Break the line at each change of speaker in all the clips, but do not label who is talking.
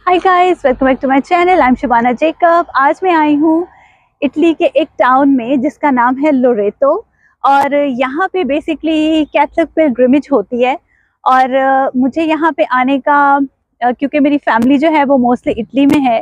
Hi guys, welcome back to my channel. I am Shabana Jacob. आज मैं आई हूँ Italy के एक टाउन में जिसका नाम है लोरेतो। और यहाँ पे बेसिकली कैथलिक पिलग्रिमेज होती है। और मुझे यहाँ पे आने का क्योंकि मेरी फैमिली जो है वो मोस्टली इटली में है।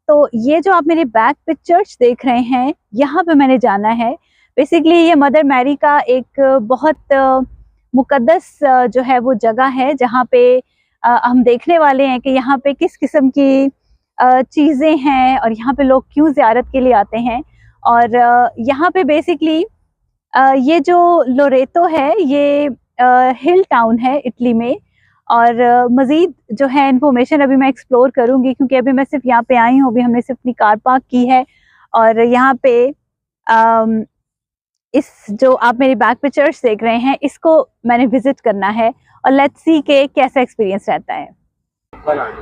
तो ये जो आप मेरे बैक पे चर्च देख रहे हैं, यहाँ पे मैंने जाना है। बेसिकली ये मदर मैरी का एक बहुत मुकद्दस जो है वो जगह है, जहाँ पे हम देखने वाले हैं कि यहाँ पे किस किस्म की चीज़ें हैं और यहाँ पे लोग क्यों ज़ियारत के लिए आते हैं। और यहाँ पे बेसिकली ये जो लोरेतो है ये हिल टाउन है इटली में। और मज़ीद जो है इन्फॉर्मेशन अभी मैं एक्सप्लोर करूँगी, क्योंकि अभी मैं सिर्फ यहाँ पे आई हूँ। अभी हमने सिर्फ अपनी कार पार्क की है और यहाँ पे अम, इस जो आप मेरी बैक पे चर्च देख रहे हैं, इसको मैंने विजिट करना है और लेट्स सी के कैसा एक्सपीरियंस रहता है।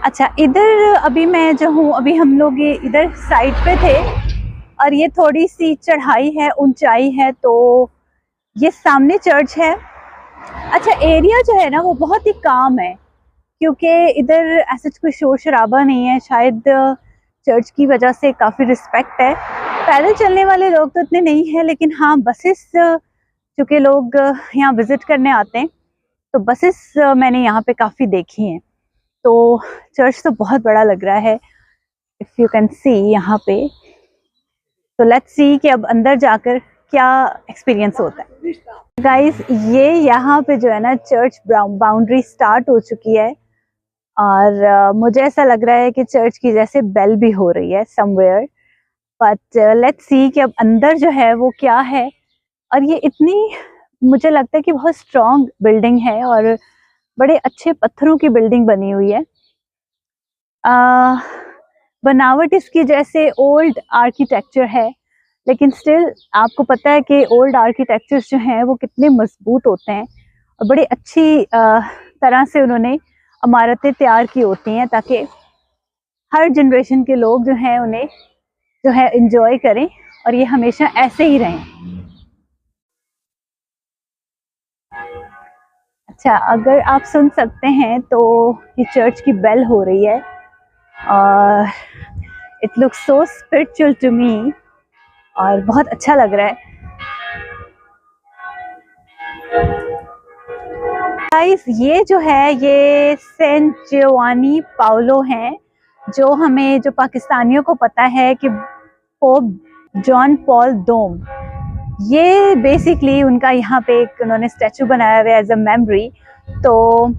अच्छा, इधर अभी मैं जो हूँ, अभी हम लोग ये इधर साइड पे थे और ये थोड़ी सी चढ़ाई है, ऊंचाई है, तो ये सामने चर्च है। अच्छा, एरिया जो है ना वो बहुत ही काम है, क्योंकि इधर ऐसा कोई शोर शराबा नहीं है। शायद चर्च की वजह से काफ़ी रिस्पेक्ट है। पैदल चलने वाले लोग तो इतने नहीं हैं, लेकिन हाँ बसेस, चूँकि लोग यहाँ विजिट करने आते हैं, तो बसेस मैंने यहाँ पे काफ़ी देखी हैं। तो चर्च तो बहुत बड़ा लग रहा है, इफ़ यू कैन सी यहाँ पे। तो लेट्स सी कि अब अंदर जाकर क्या एक्सपीरियंस होता है। गाइस, ये यहाँ पे जो है ना चर्च बाउंड्री स्टार्ट हो चुकी है और मुझे ऐसा लग रहा है कि चर्च की जैसे बेल भी हो रही है समवेयर। बट लेट्स सी कि अब अंदर जो है वो क्या है। और ये इतनी, मुझे लगता है कि बहुत स्ट्रॉन्ग बिल्डिंग है और बड़े अच्छे पत्थरों की बिल्डिंग बनी हुई है। बनावट इसकी जैसे ओल्ड आर्किटेक्चर है, लेकिन स्टिल आपको पता है कि ओल्ड आर्किटेक्चर्स जो हैं वो कितने मजबूत होते हैं और बड़ी अच्छी तरह से उन्होंने इमारतें तैयार की होती हैं, ताकि हर जनरेशन के लोग जो हैं उन्हें जो है इंजॉय करें और ये हमेशा ऐसे ही रहें। अच्छा, अगर आप सुन सकते हैं तो ये चर्च की बेल हो रही है और it looks so spiritual to me और बहुत अच्छा लग रहा है। गाइस, ये जो है ये सेंट जियोवानी पाउलो हैं, जो हमें, जो पाकिस्तानियों को पता है कि पोप जॉन पॉल दोम, ये बेसिकली उनका यहाँ पे एक उन्होंने स्टैचू बनाया हुआ है एज अ मेमोरी। तो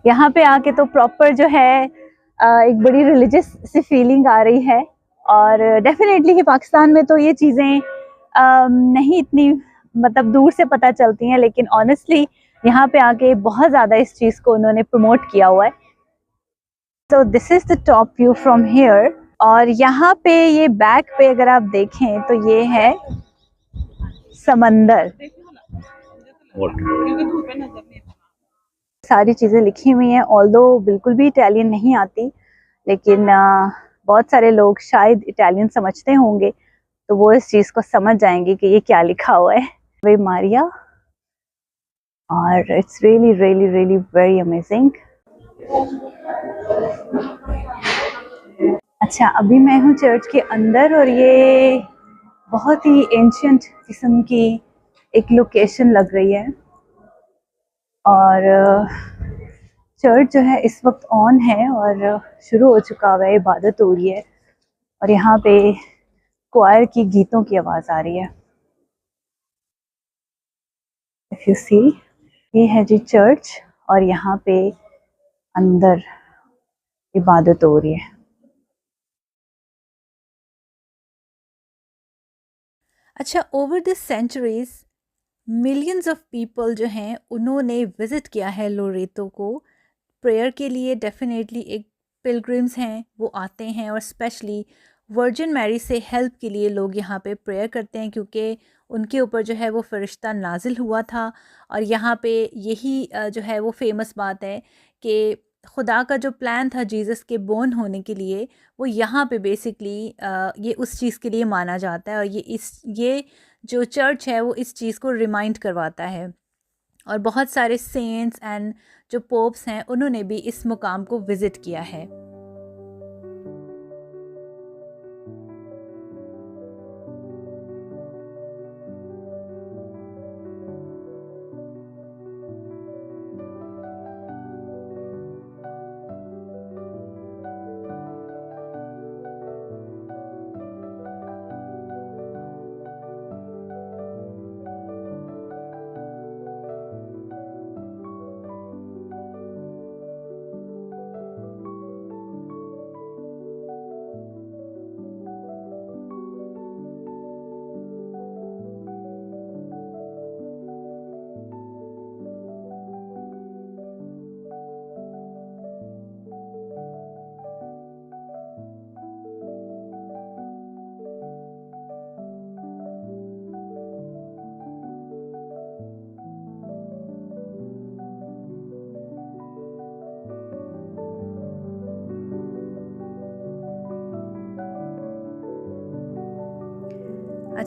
यहाँ पे आके तो प्रॉपर जो है एक बड़ी रिलीजियस सी फीलिंग आ रही है। और डेफिनेटली कि पाकिस्तान में तो ये चीज़ें नहीं इतनी मतलब दूर से पता चलती हैं, लेकिन ऑनेस्टली यहाँ पे आके बहुत ज़्यादा इस चीज़ को उन्होंने प्रमोट किया हुआ है। तो this is the top view from here. और यहाँ पे ये बैक पे अगर आप देखें तो ये है समंदर। सारी चीज़ें लिखी हुई हैं, ऑल्दो बिल्कुल भी इटालियन नहीं आती, लेकिन बहुत सारे लोग शायद इटालियन समझते होंगे, तो वो इस चीज़ को समझ जाएंगे कि ये क्या लिखा हुआ है। वे मारिया, और it's really really really very amazing. अच्छा, अभी मैं हूँ चर्च के अंदर और ये बहुत ही एंशियंट किस्म की एक लोकेशन लग रही है। और चर्च जो है इस वक्त ऑन है और शुरू हो चुका हुआ है, इबादत हो रही है और यहाँ पे क्वायर की गीतों की आवाज़ आ रही है। इफ यू सी, ये है जी चर्च और यहाँ पे अंदर इबादत हो रही है।
अच्छा, over the centuries millions of people जो हैं उन्होंने विज़िट किया है लोरेतो को प्रेयर के लिए। डेफिनेटली एक पिलग्रिम्स हैं वो आते हैं, और स्पेशली वर्जिन मैरी से हेल्प के लिए लोग यहाँ पे प्रेयर करते हैं, क्योंकि उनके ऊपर जो है वो फ़रिश्ता नाजिल हुआ था। और यहाँ पे यही जो है वो फेमस बात है कि खुदा का जो प्लान था जीसस के बोर्न होने के लिए, वो यहाँ पे बेसिकली ये उस चीज़ के लिए माना जाता है। और ये जो चर्च है वो इस चीज़ को रिमाइंड करवाता है। और बहुत सारे सेंट्स एंड जो पोप्स हैं उन्होंने भी इस मुकाम को विज़िट किया है।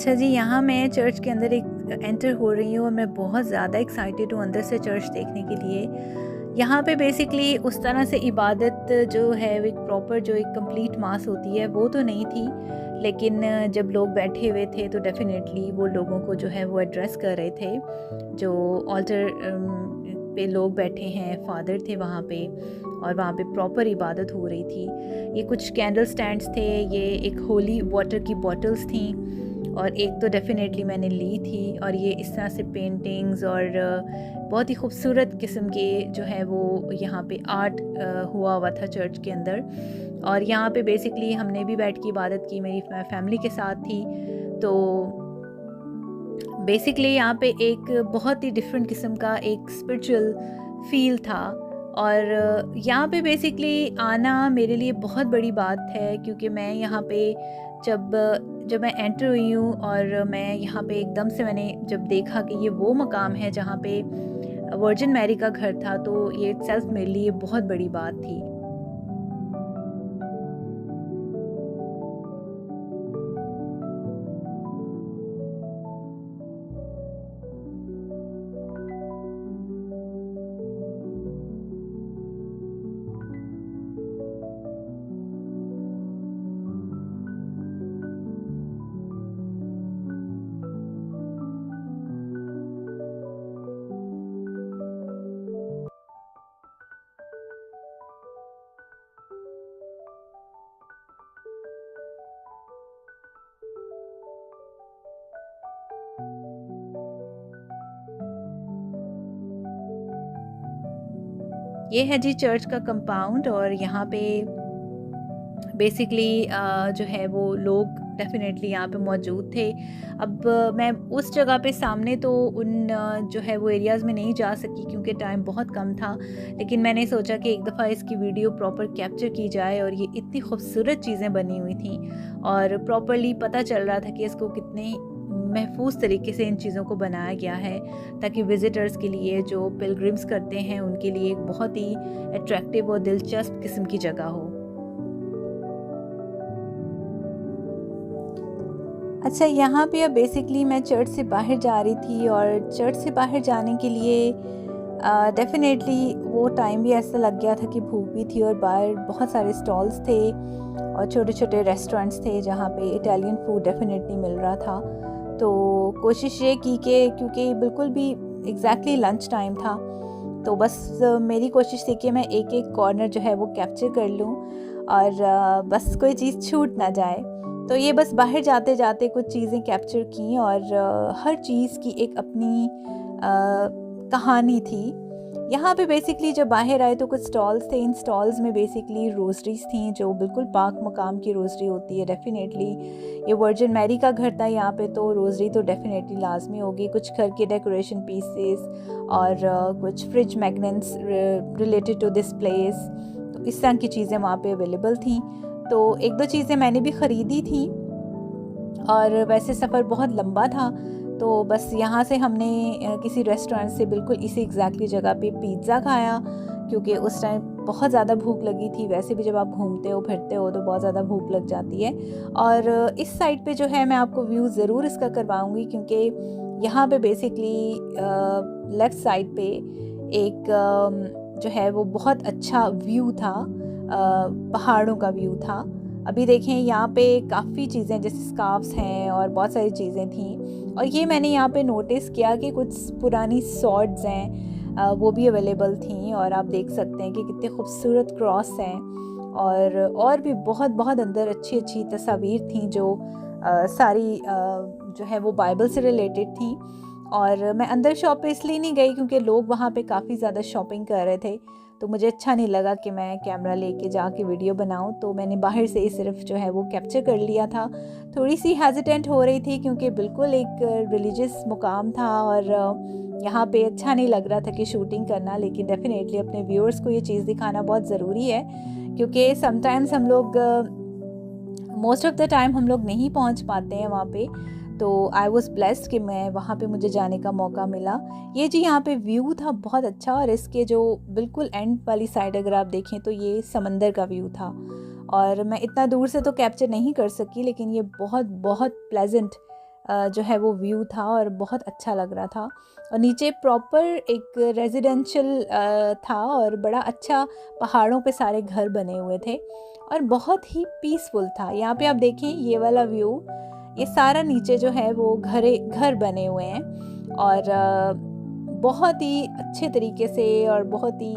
अच्छा जी, यहाँ मैं चर्च के अंदर एक एंटर हो रही हूँ और मैं बहुत ज़्यादा एक्साइटेड हूँ अंदर से चर्च देखने के लिए। यहाँ पे बेसिकली उस तरह से इबादत जो है वो एक प्रॉपर जो एक कंप्लीट मास होती है वो तो नहीं थी, लेकिन जब लोग बैठे हुए थे तो डेफ़िनेटली वो लोगों को जो है वो एड्रेस कर रहे थे। जो ऑल्टर पे लोग बैठे हैं, फादर थे वहाँ पे और वहाँ पे प्रॉपर इबादत हो रही थी। ये कुछ कैंडल स्टैंड्स थे, ये एक होली वाटर की बॉटल्स थी और एक तो डेफ़िनेटली मैंने ली थी, और ये इस तरह से पेंटिंग्स और बहुत ही खूबसूरत किस्म के जो है वो यहाँ पे आर्ट हुआ था चर्च के अंदर। और यहाँ पे बेसिकली हमने भी बैठ के इबादत की, मेरी फैमिली के साथ थी। तो बेसिकली यहाँ पे एक बहुत ही डिफरेंट किस्म का एक स्पिरिचुअल फील था। और यहाँ पे बेसिकली आना मेरे लिए बहुत बड़ी बात है, क्योंकि मैं यहाँ पे जब जब मैं एंटर हुई हूँ और मैं यहाँ पे एकदम से मैंने जब देखा कि ये वो मकाम है जहाँ पे वर्जिन मैरी का घर था, तो ये इटसेल्फ मेरे लिए बहुत बड़ी बात थी। ये है जी चर्च का कंपाउंड, और यहाँ पे बेसिकली जो है वो लोग डेफ़िनेटली यहाँ पे मौजूद थे। अब मैं उस जगह पे सामने तो उन जो है वो एरियाज़ में नहीं जा सकी क्योंकि टाइम बहुत कम था, लेकिन मैंने सोचा कि एक दफ़ा इसकी वीडियो प्रॉपर कैप्चर की जाए। और ये इतनी खूबसूरत चीज़ें बनी हुई थी और प्रॉपरली पता चल रहा था कि इसको कितने महफूज तरीके से इन चीज़ों को बनाया गया है, ताकि विज़िटर्स के लिए, जो पिलग्रिम्स करते हैं, उनके लिए एक बहुत ही अट्रैक्टिव और दिलचस्प किस्म की जगह हो। अच्छा, यहाँ पे अब बेसिकली मैं चर्च से बाहर जा रही थी, और चर्च से बाहर जाने के लिए डेफ़िनेटली वो टाइम भी ऐसा लग गया था कि भूख भी थी, और बाहर बहुत सारे स्टॉल्स थे और छोटे छोटे रेस्टोरेंट्स थे जहाँ पे इटालियन फूड डेफ़िनेटली मिल रहा था। तो कोशिश ये की कि क्योंकि बिल्कुल भी एग्जैक्टली लंच टाइम था, तो बस मेरी कोशिश थी कि मैं एक एक कॉर्नर जो है वो कैप्चर कर लूँ और बस कोई चीज़ छूट ना जाए। तो ये बस बाहर जाते जाते कुछ चीज़ें कैप्चर की, और हर चीज़ की एक अपनी कहानी थी। यहाँ पे बेसिकली जब बाहर आए तो कुछ स्टॉल्स थे, इन स्टॉल्स में बेसिकली रोज़रीज थी जो बिल्कुल पाक मकाम की रोज़री होती है। डेफ़िनेटली ये वर्जिन मैरी का घर था यहाँ पे, तो रोज़री तो डेफ़िनेटली लाजमी होगी। कुछ घर के डेकोरेशन पीसेस और कुछ fridge magnets related to this place, तो इस तरह की चीज़ें वहाँ पे अवेलेबल थी। तो एक दो चीज़ें मैंने भी ख़रीदी थी, और वैसे सफ़र बहुत लंबा था, तो बस यहाँ से हमने किसी रेस्टोरेंट से बिल्कुल इसी एग्जैक्टली जगह पे पिज़्ज़ा खाया, क्योंकि उस टाइम बहुत ज़्यादा भूख लगी थी। वैसे भी जब आप घूमते हो फिरते हो तो बहुत ज़्यादा भूख लग जाती है। और इस साइड पे जो है मैं आपको व्यू ज़रूर इसका करवाऊँगी, क्योंकि यहाँ पे बेसिकली लेफ़्ट साइड पे एक जो है वो बहुत अच्छा व्यू था, पहाड़ों का व्यू था। अभी देखें यहाँ पे काफ़ी चीज़ें जैसे स्कार्फ्स हैं और बहुत सारी चीज़ें थी, और ये मैंने यहाँ पे नोटिस किया कि कुछ पुरानी स्वॉर्ड्स हैं, वो भी अवेलेबल थी। और आप देख सकते हैं कि कितने खूबसूरत क्रॉस हैं, और भी बहुत बहुत अंदर अच्छी अच्छी तस्वीर थी जो सारी जो है वो बाइबल से रिलेटेड थी। और मैं अंदर शॉप पे इसलिए नहीं गई क्योंकि लोग वहाँ पे काफ़ी ज़्यादा शॉपिंग कर रहे थे, तो मुझे अच्छा नहीं लगा कि मैं कैमरा लेके जाके वीडियो बनाऊं, तो मैंने बाहर से ही सिर्फ जो है वो कैप्चर कर लिया था। थोड़ी सी हेजिटेंट हो रही थी क्योंकि बिल्कुल एक रिलीजियस मुकाम था, और यहाँ पे अच्छा नहीं लग रहा था कि शूटिंग करना, लेकिन डेफिनेटली अपने व्यूअर्स को ये चीज़ दिखाना बहुत ज़रूरी है, क्योंकि समटाइम्स हम लोग मोस्ट ऑफ द टाइम हम लोग नहीं पहुँच पाते हैं वहाँ पे। तो आई वॉज़ ब्लेस्ड कि मैं वहाँ पे मुझे जाने का मौका मिला। ये जी यहाँ पे व्यू था बहुत अच्छा, और इसके जो बिल्कुल एंड वाली साइड अगर आप देखें तो ये समंदर का व्यू था, और मैं इतना दूर से तो कैप्चर नहीं कर सकी, लेकिन ये बहुत बहुत प्लेजेंट जो है वो व्यू था और बहुत अच्छा लग रहा था। और नीचे प्रॉपर एक रेजिडेंशियल था और बड़ा अच्छा पहाड़ों पे सारे घर बने हुए थे और बहुत ही पीसफुल था। यहाँ पे आप देखें ये वाला व्यू, ये सारा नीचे जो है वो घर बने हुए हैं और बहुत ही अच्छे तरीके से और बहुत ही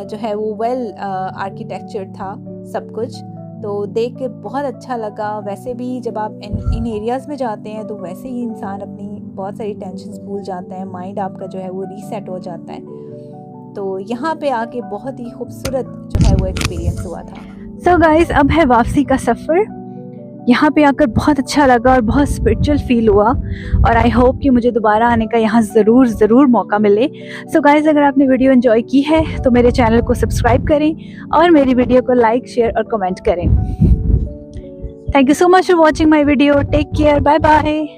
जो है वो वेल आर्किटेक्चर था सब कुछ। तो देख के बहुत अच्छा लगा। वैसे भी जब आप इन एरियाज़ में जाते हैं तो वैसे ही इंसान अपनी बहुत सारी टेंशन्स भूल जाता है, माइंड आपका जो है वो रीसेट हो जाता है। तो यहाँ पे आके बहुत ही खूबसूरत जो है वो एक्सपीरियंस हुआ था।
सो गाइस, अब है वापसी का सफ़र। यहाँ पे आकर बहुत अच्छा लगा और बहुत स्पिरिचुअल फील हुआ और आई होप कि मुझे दोबारा आने का यहाँ ज़रूर मौका मिले। सो गाइस, अगर आपने वीडियो एंजॉय की है तो मेरे चैनल को सब्सक्राइब करें और मेरी वीडियो को लाइक, शेयर और कमेंट करें। Thank you so much for watching my video. Take care, bye bye.